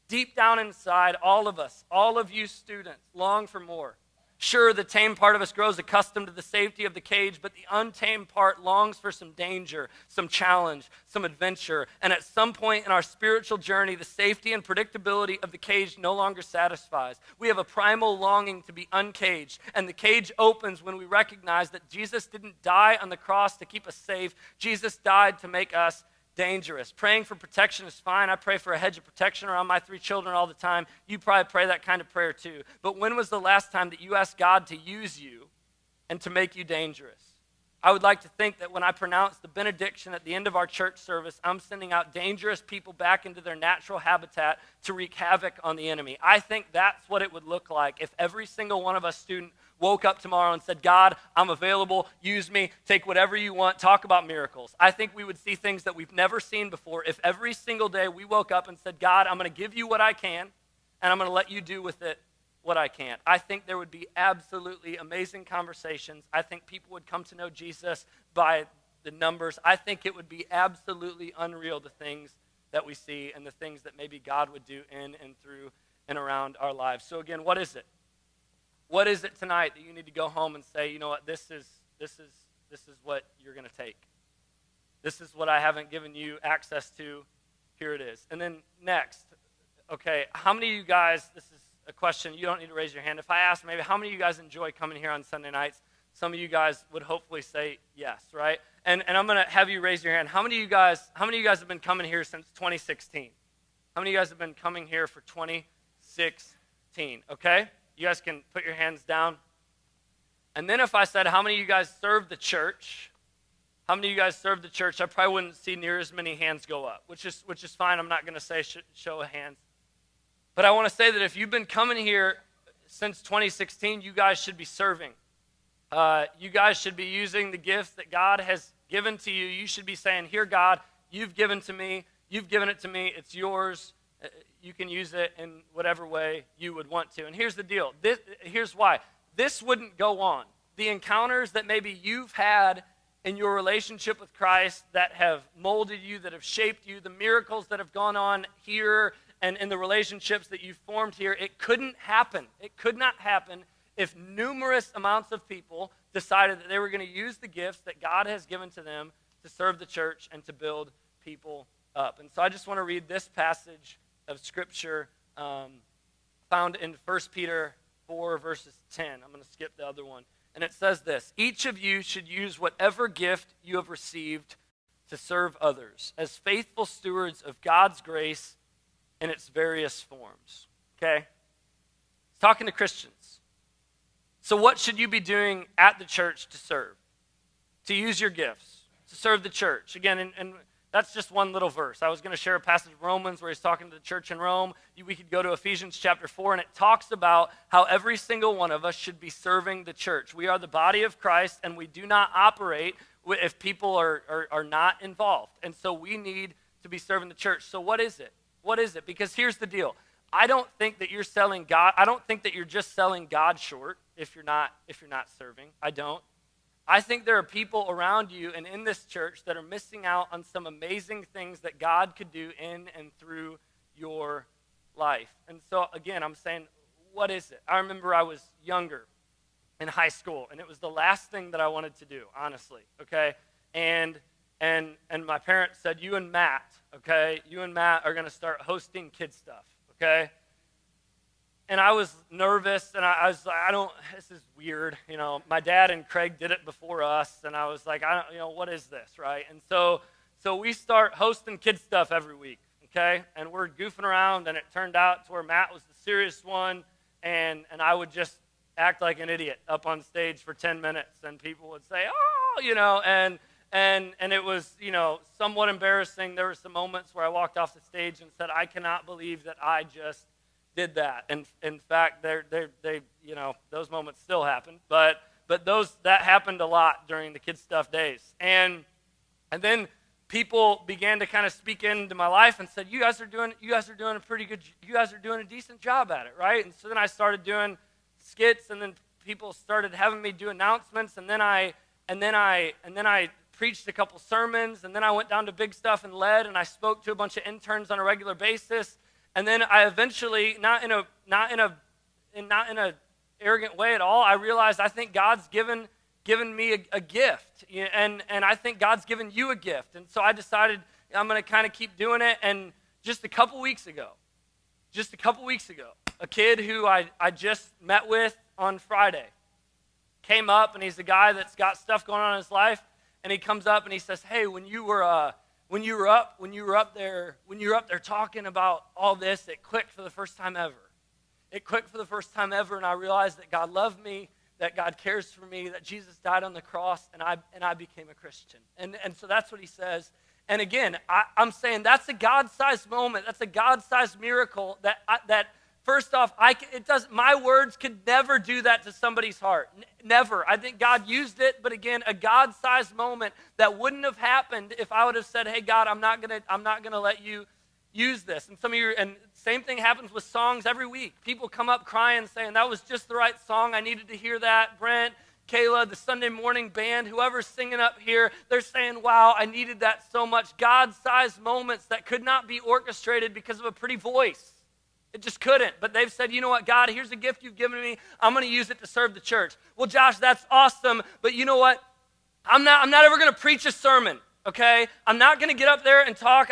Deep down inside, all of us, all of you students, long for more. Sure, the tame part of us grows accustomed to the safety of the cage, but the untamed part longs for some danger, some challenge, some adventure. And at some point in our spiritual journey, the safety and predictability of the cage no longer satisfies. We have a primal longing to be uncaged, and the cage opens when we recognize that Jesus didn't die on the cross to keep us safe. Jesus died to make us dangerous. Praying for protection is fine. I pray for a hedge of protection around my 3 children all the time. You probably pray that kind of prayer too. But when was the last time that you asked God to use you and to make you dangerous? I would like to think that when I pronounce the benediction at the end of our church service, I'm sending out dangerous people back into their natural habitat to wreak havoc on the enemy. I think that's what it would look like if every single one of us students woke up tomorrow and said, God, I'm available, use me, take whatever you want, talk about miracles. I think we would see things that we've never seen before if every single day we woke up and said, God, I'm going to give you what I can, and I'm going to let you do with it what I can't. I think there would be absolutely amazing conversations. I think people would come to know Jesus by the numbers. I think it would be absolutely unreal, the things that we see and the things that maybe God would do in and through and around our lives. So again, what is it? What is it tonight that you need to go home and say, you know what, this is what you're going to take. This is what I haven't given you access to. Here it is. And then next, okay, how many of you guys, this is a question, you don't need to raise your hand. If I ask maybe how many of you guys enjoy coming here on Sunday nights, some of you guys would hopefully say yes, right? And I'm going to have you raise your hand. How many of you guys have been coming here since 2016? How many of you guys have been coming here for 2016? Okay? You guys can put your hands down. And then if I said how many of you guys serve the church, how many of you guys serve the church, I probably wouldn't see near as many hands go up, which is fine. I'm not going to say show of hands. But I want to say that if you've been coming here since 2016, you guys should be serving. You guys should be using the gifts that God has given to you. You should be saying, here, God, you've given to me. You've given it to me. It's yours. You can use it in whatever way you would want to. And here's the deal. Here's why. This wouldn't go on. The encounters that maybe you've had in your relationship with Christ that have molded you, that have shaped you, the miracles that have gone on here, and in the relationships that you've formed here, it couldn't happen. It could not happen if numerous amounts of people decided that they were going to use the gifts that God has given to them to serve the church and to build people up. And so I just want to read this passage of Scripture found in 1 Peter 4, verses 10. I'm going to skip the other one. And it says this: each of you should use whatever gift you have received to serve others as faithful stewards of God's grace in its various forms. Okay? It's talking to Christians. So what should you be doing at the church to serve? To use your gifts, to serve the church. Again, and that's just one little verse. I was going to share a passage of Romans where he's talking to the church in Rome. We could go to Ephesians chapter 4, and it talks about how every single one of us should be serving the church. We are the body of Christ, and we do not operate if people are not involved. And so we need to be serving the church. So what is it? What is it? Because here's the deal. I don't think that you're selling God. I don't think that you're just selling God short if you're not serving. I don't. I think there are people around you and in this church that are missing out on some amazing things that God could do in and through your life. And so again, I'm saying, what is it? I remember I was younger in high school, and it was the last thing that I wanted to do, honestly. Okay, and my parents said, you and Matt are going to start hosting kid stuff, okay? And I was nervous, and I was like, this is weird. You know, my dad and Craig did it before us, and I was like, what is this, right? And so we start hosting kid stuff every week, okay? And we're goofing around, and it turned out to where Matt was the serious one, and I would just act like an idiot up on stage for 10 minutes, and people would say, oh, and it was, somewhat embarrassing. There were some moments where I walked off the stage and said, I cannot believe that I just did that. And in fact, those moments still happen. But that happened a lot during the Kid Stuff days. And then people began to kind of speak into my life and said, you guys are doing a decent job at it, right? And so then I started doing skits, and then people started having me do announcements, and then I preached a couple sermons, and then I went down to Big Stuff and led, and I spoke to a bunch of interns on a regular basis. And then I eventually, not in a arrogant way at all, I realized I think God's given me a gift, and I think God's given you a gift. And so I decided I'm going to kind of keep doing it. And just a couple weeks ago, a kid who I just met with on Friday came up, and he's a guy that's got stuff going on in his life, and he comes up and he says, hey, when you were up there talking about all this, it clicked for the first time ever. And I realized that God loved me, that God cares for me, that Jesus died on the cross, and I became a Christian. And so that's what he says. And again, I'm saying that's a God-sized moment. That's a God-sized miracle that first off, my words could never do that to somebody's heart. Never. I think God used it, but again, a God-sized moment that wouldn't have happened if I would have said, hey, God, I'm not gonna let you use this. And some of you, and same thing happens with songs every week. People come up crying saying, that was just the right song. I needed to hear that. Brent, Kayla, the Sunday morning band, whoever's singing up here, they're saying, wow, I needed that so much. God-sized moments that could not be orchestrated because of a pretty voice. It just couldn't. But they've said, you know what, God, here's a gift you've given me. I'm going to use it to serve the church. Well, Josh, that's awesome. But you know what? I'm not ever going to preach a sermon. Okay, I'm not going to get up there and talk.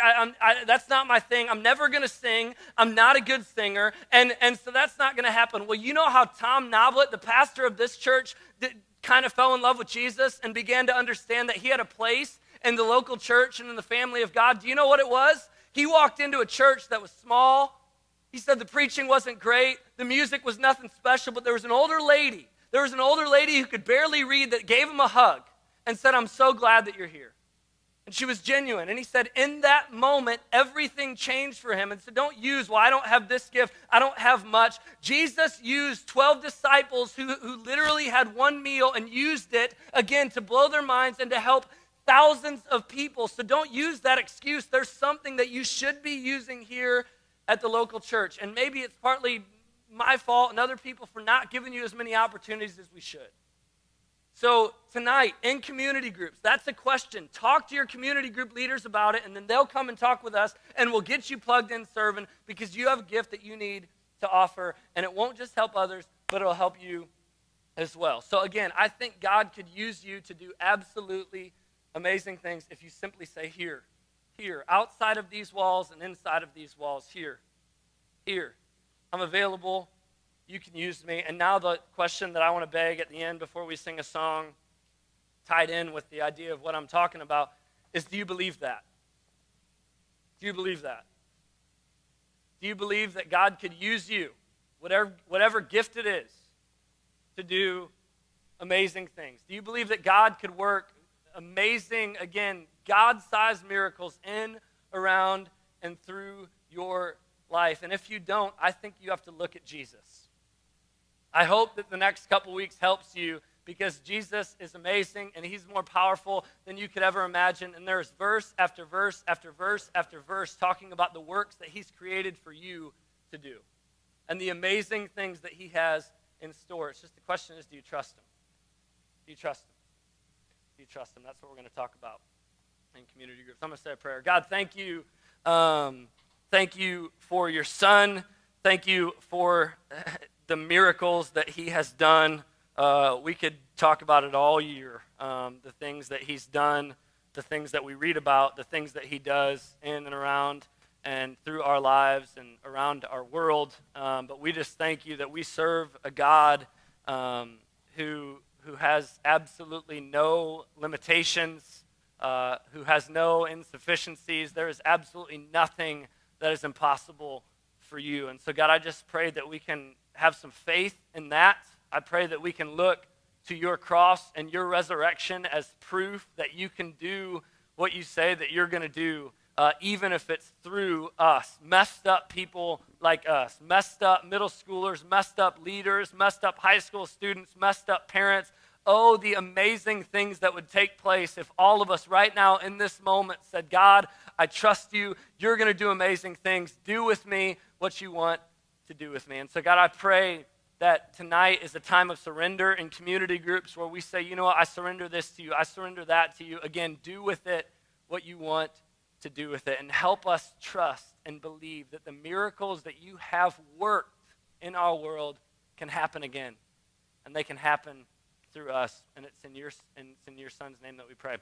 That's not my thing. I'm never going to sing. I'm not a good singer, and so that's not going to happen. Well, you know how Tom Noblitt, the pastor of this church, kind of fell in love with Jesus and began to understand that he had a place in the local church and in the family of God. Do you know what it was? He walked into a church that was small. He said the preaching wasn't great. The music was nothing special, but there was an older lady. There was an older lady who could barely read that gave him a hug and said, I'm so glad that you're here. And she was genuine. And he said, in that moment, everything changed for him. And so don't use, well, I don't have this gift. I don't have much. Jesus used 12 disciples who literally had one meal and used it, again, to blow their minds and to help thousands of people. So don't use that excuse. There's something that you should be using here at the local church. And maybe it's partly my fault and other people for not giving you as many opportunities as we should. So tonight, in community groups, that's a question. Talk to your community group leaders about it, and then they'll come and talk with us, and we'll get you plugged in serving because you have a gift that you need to offer, and it won't just help others, but it'll help you as well. So again, I think God could use you to do absolutely amazing things if you simply say, here, outside of these walls and inside of these walls, here, I'm available. You can use me. And now the question that I want to beg at the end before we sing a song tied in with the idea of what I'm talking about is, do you believe that? Do you believe that? Do you believe that God could use you, whatever gift it is, to do amazing things? Do you believe that God could work amazing, again, God-sized miracles in, around, and through your life? And if you don't, I think you have to look at Jesus. I hope that the next couple weeks helps you because Jesus is amazing and he's more powerful than you could ever imagine. And there's verse after verse after verse after verse talking about the works that he's created for you to do and the amazing things that he has in store. It's just the question is, do you trust him? Do you trust him? Do you trust him? That's what we're going to talk about in community groups. I'm going to say a prayer. God, thank you. Thank you for your son. Thank you for the miracles that he has done. We could talk about it all year. The things that he's done, the things that we read about, the things that he does in and around and through our lives and around our world. But we just thank you that we serve a God who has absolutely no limitations, who has no insufficiencies. There is absolutely nothing that is impossible for you. And so, God, I just pray that we can have some faith in that. I pray that we can look to your cross and your resurrection as proof that you can do what you say that you're going to do, even if it's through us, messed up people like us, messed up middle schoolers, messed up leaders, messed up high school students, messed up parents. Oh, the amazing things that would take place if all of us right now in this moment said, God, I trust you. You're going to do amazing things. Do with me what you want to do with me. And so, God, I pray that tonight is a time of surrender in community groups where we say, you know what, I surrender this to you. I surrender that to you. Again, do with it what you want to do with it. And help us trust and believe that the miracles that you have worked in our world can happen again. And they can happen through us. And it's in your son's name that we pray.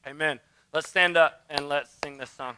Amen. Let's stand up and let's sing this song.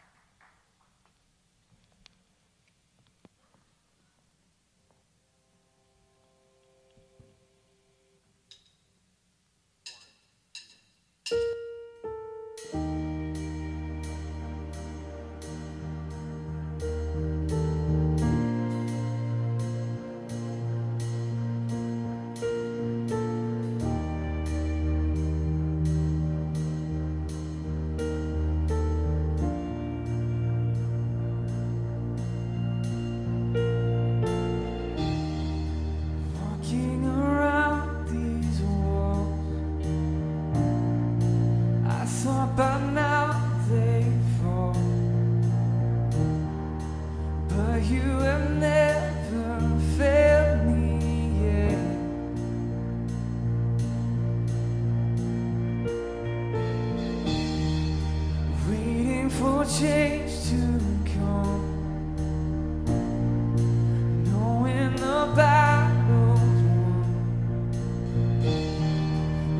no change to come, knowing the battle's won,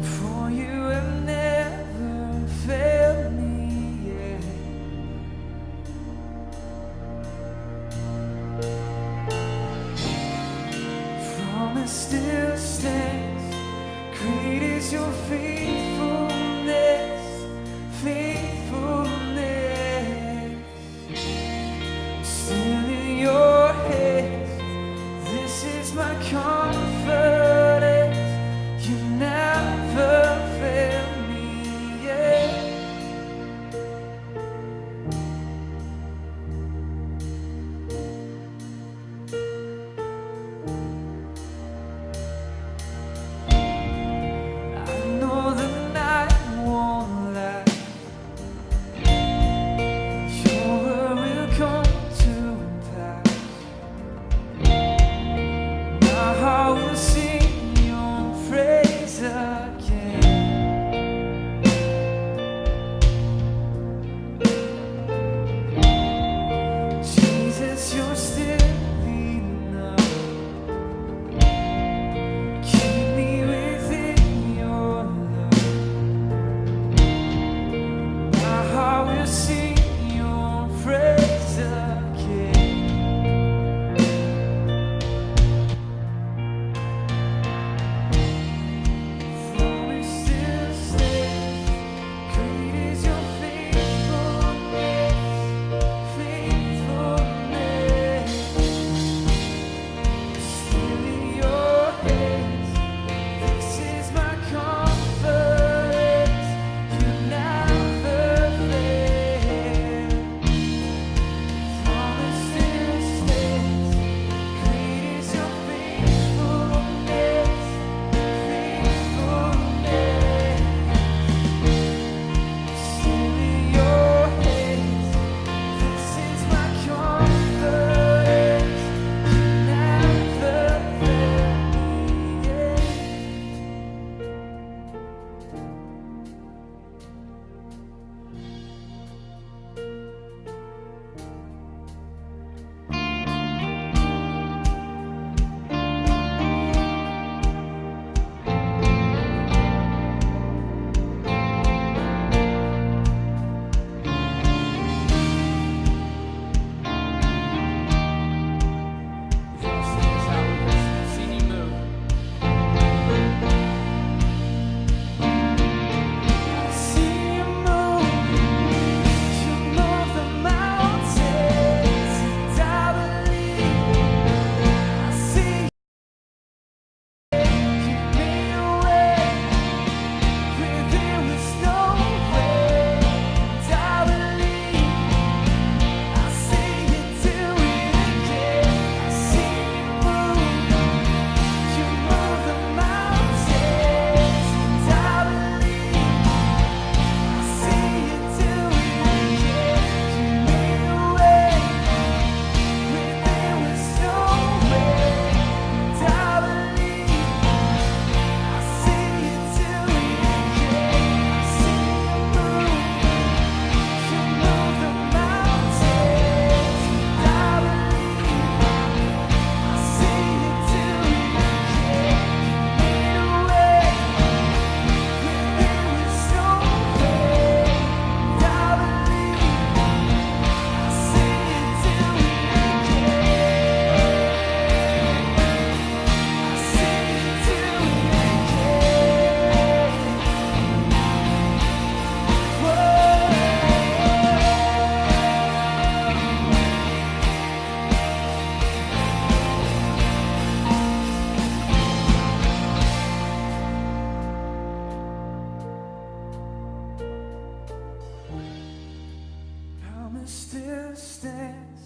for you have never failed me yet. Promise still stands, great is your faithfulness, faithfulness. Still in your hands, this is my confidence, you never fail me yet. I know the night won't last, your word will come to pass. My heart will sing your praise again. Jesus, you're still enough. Keep me within your love. My heart will sing your praise again. Promise still stands, great is your faithfulness, faithfulness. Still in your hands, this is my confidence, you never fail. Promise still stands, great is your faithfulness, faithfulness. Still in your hands, this is my confidence, you never fail me yet. Promise still stands,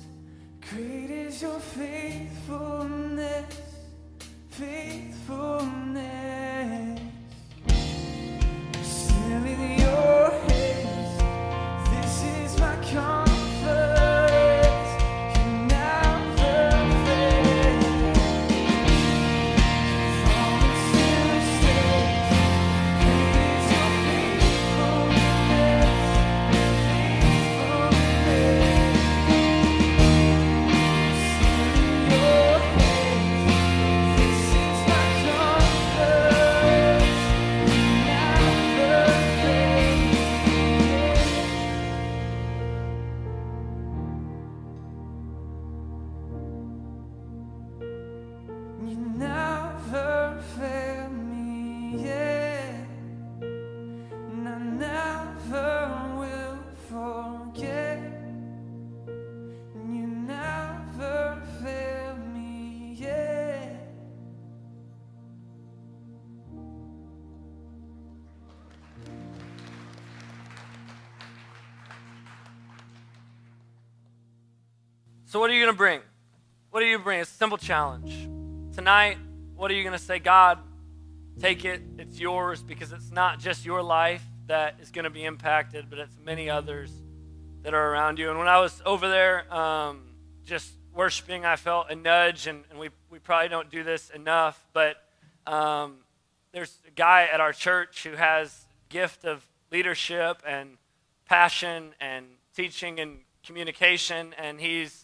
great is your faithfulness, faithfulness. Still in your hands, this is my confidence, you never fail. Promise still stands, great is your faithfulness, faithfulness. So what are you going to bring? What are you bring? It's a simple challenge. Tonight, what are you going to say? God, take it. It's yours, because it's not just your life that is going to be impacted, but it's many others that are around you. And when I was over there just worshiping, I felt a nudge, and we probably don't do this enough, but there's a guy at our church who has gift of leadership and passion and teaching and communication, and he's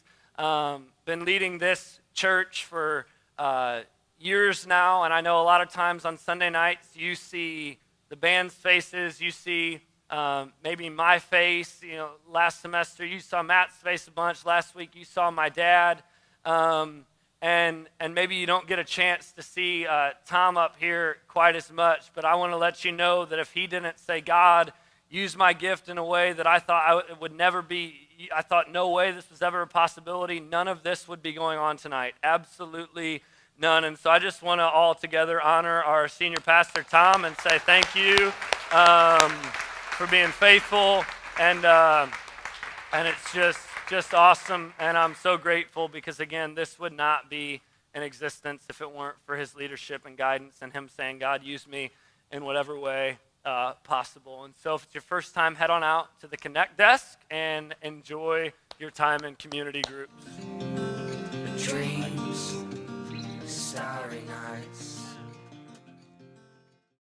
been leading this church for years now. And I know a lot of times on Sunday nights you see the band's faces, you see maybe my face. You know, last semester you saw Matt's face a bunch. Last week you saw my dad. And maybe you don't get a chance to see Tom up here quite as much, but I want to let you know that if he didn't say, God, use my gift in a way that I thought it would never be, I thought no way this was ever a possibility, none of this would be going on tonight. Absolutely none. And so I just want to all together honor our senior pastor, Tom, and say thank you for being faithful. And it's just awesome, and I'm so grateful, because again, this would not be in existence if it weren't for his leadership and guidance and him saying, God, use me in whatever way possible. And so if it's your first time, head on out to the Connect desk and enjoy your time in community groups. Dreams, starry nights.